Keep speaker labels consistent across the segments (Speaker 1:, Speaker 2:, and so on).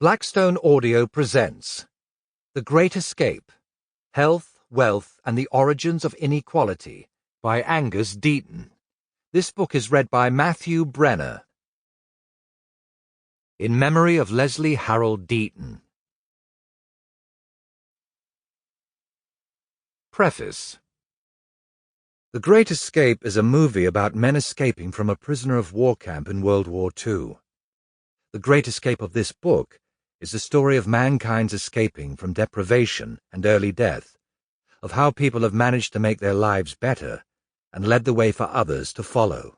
Speaker 1: Blackstone Audio presents The Great Escape, Health, Wealth, and the Origins of Inequality by Angus Deaton. This book is read by Matthew Brenher. In memory of Leslie Harold Deaton. Preface. The Great Escape is a movie about men escaping from a prisoner of war camp in World War II. The Great Escape of this book is the story of mankind's escaping from deprivation and early death, of how people have managed to make their lives better and led the way for others to follow.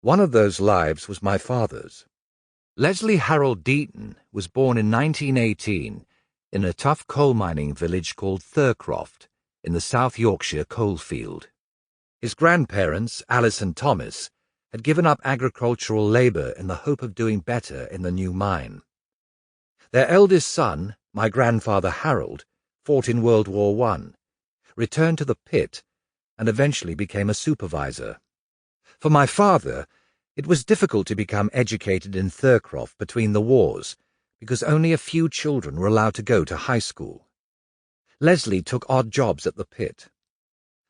Speaker 1: One of those lives was my father's. Leslie Harold Deaton was born in 1918 in a tough coal mining village called Thurcroft in the South Yorkshire coalfield. His grandparents, Alice and Thomas, had given up agricultural labour in the hope of doing better in the new mine. Their eldest son, my grandfather Harold, fought in World War I, returned to the pit, and eventually became a supervisor. For my father, it was difficult to become educated in Thurcroft between the wars, because only a few children were allowed to go to high school. Leslie took odd jobs at the pit.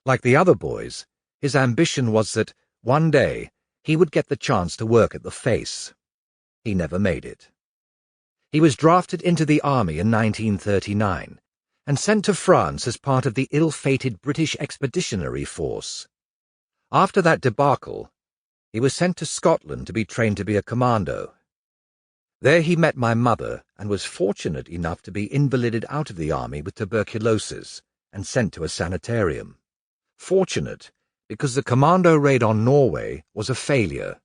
Speaker 1: Like the other boys, his ambition was that, one day, he would get the chance to work at the Face. He never made it. He was drafted into the army in 1939 and sent to France as part of the ill-fated British Expeditionary Force. After that debacle, he was sent to Scotland to be trained to be a commando. There he met my mother and was fortunate enough to be invalided out of the army with tuberculosis and sent to a sanitarium. Fortunate because the commando raid on Norway was a failure,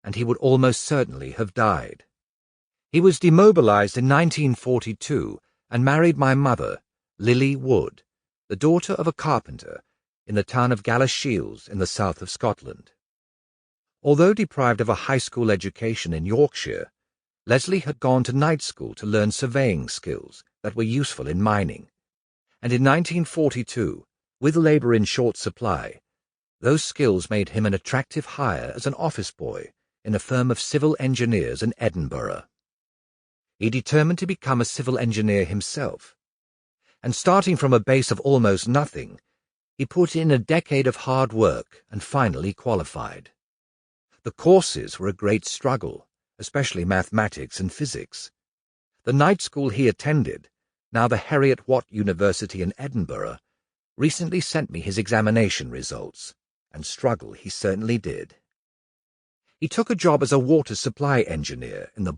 Speaker 1: and he would almost certainly have died. He was demobilized in 1942 and married my mother, Lily Wood, the daughter of a carpenter, in the town of Galashiels in the south of Scotland. Although deprived of a high school education in Yorkshire, Leslie had gone to night school to learn surveying skills that were useful in mining, and in 1942, with labour in short supply, those skills made him an attractive hire as an office boy in a firm of civil engineers in Edinburgh. He determined to become a civil engineer himself, and starting from a base of almost nothing, he put in a decade of hard work and finally qualified. The courses were a great struggle, especially mathematics and physics. The night school he attended, now the Heriot Watt University in Edinburgh, recently sent me his examination results, and struggle he certainly did. He took a job as a water supply engineer in the...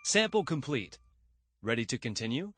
Speaker 2: Sample complete. Ready to continue?